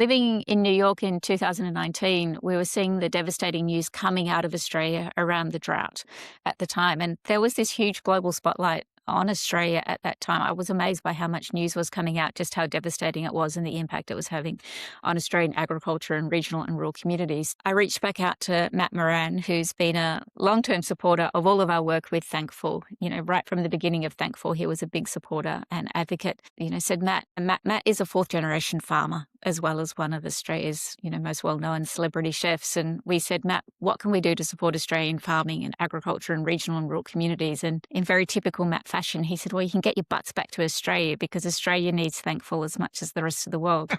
Living in New York in 2019, we were seeing the devastating news coming out of Australia around the drought at the time. And there was this huge global spotlight on Australia at that time. I was amazed by how much news was coming out, just how devastating it was and the impact it was having on Australian agriculture and regional and rural communities. I reached back out to Matt Moran, who's been a long-term supporter of all of our work with Thankful. Right from the beginning of Thankful, he was a big supporter and advocate. Said Matt is a fourth-generation farmer, as well as one of Australia's, most well-known celebrity chefs. And we said, Matt, what can we do to support Australian farming and agriculture and regional and rural communities? And in very typical Matt fashion, he said, well, you can get your butts back to Australia because Australia needs Thankful as much as the rest of the world.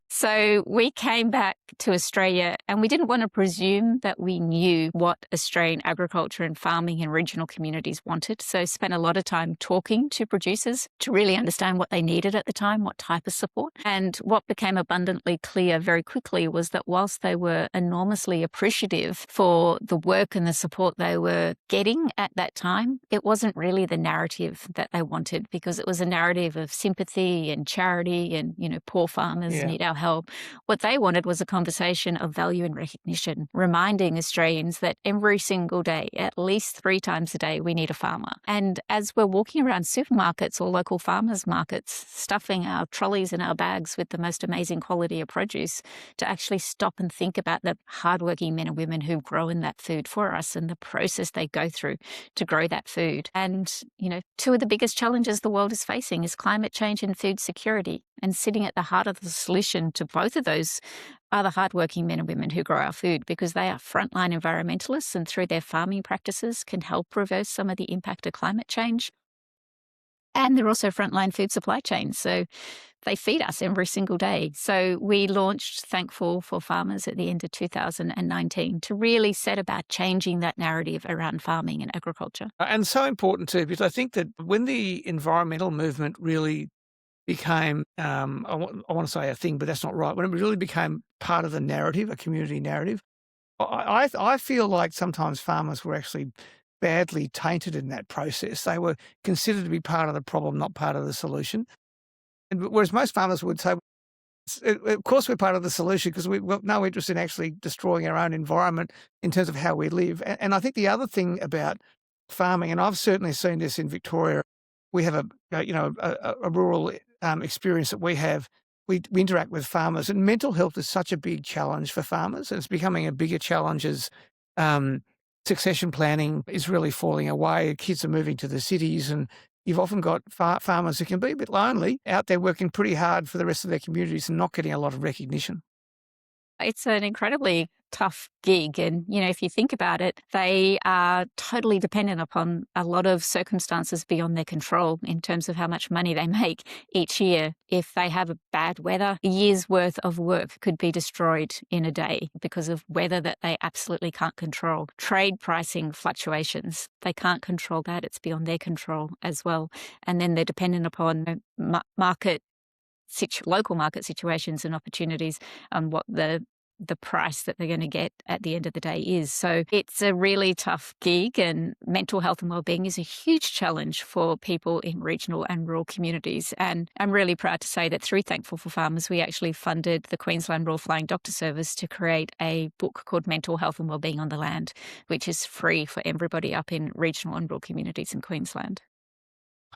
So we came back to Australia and we didn't want to presume that we knew what Australian agriculture and farming and regional communities wanted. So spent a lot of time talking to producers to really understand what they needed at the time, what type of support. And what became abundantly clear very quickly was that whilst they were enormously appreciative for the work and the support they were getting at that time, it wasn't really the narrative that they wanted, because it was a narrative of sympathy and charity and, poor farmers need our help. What they wanted was a conversation of value and recognition, reminding Australians that every single day, at least 3 times a day, we need a farmer. And as we're walking around supermarkets or local farmers markets, stuffing our trolleys and our bags with the most amazing quality of produce, to actually stop and think about the hardworking men and women who've grown that food for us and the process they go through to grow that food. And, two of the biggest challenges the world is facing is climate change and food security. And sitting at the heart of the solution to both of those are the hardworking men and women who grow our food, because they are frontline environmentalists and through their farming practices can help reverse some of the impact of climate change. And they're also frontline food supply chains. So they feed us every single day. So we launched Thankful for Farmers at the end of 2019 to really set about changing that narrative around farming and agriculture. And so important too, because I think that when the environmental movement really became, I want to say a thing, but that's not right. When it really became part of the narrative, a community narrative, I feel like sometimes farmers were actually badly tainted in that process. They were considered to be part of the problem, not part of the solution. And whereas most farmers would say, of course we're part of the solution because we've got no interest in actually destroying our own environment in terms of how we live. And I think the other thing about farming, and I've certainly seen this in Victoria, we have a rural experience that we have. We interact with farmers, and mental health is such a big challenge for farmers, and it's becoming a bigger challenge as succession planning is really falling away. Kids are moving to the cities, and you've often got farmers who can be a bit lonely out there working pretty hard for the rest of their communities and not getting a lot of recognition. It's an incredibly tough gig. And, if you think about it, they are totally dependent upon a lot of circumstances beyond their control in terms of how much money they make each year. If they have a bad weather, a year's worth of work could be destroyed in a day because of weather that they absolutely can't control. Trade pricing fluctuations, they can't control that. It's beyond their control as well. And then they're dependent upon local market situations and opportunities on what the price that they're going to get at the end of the day is. So it's a really tough gig, and mental health and wellbeing is a huge challenge for people in regional and rural communities. And I'm really proud to say that through Thankful for Farmers, we actually funded the Queensland Rural Flying Doctor Service to create a book called Mental Health and Wellbeing on the Land, which is free for everybody up in regional and rural communities in Queensland.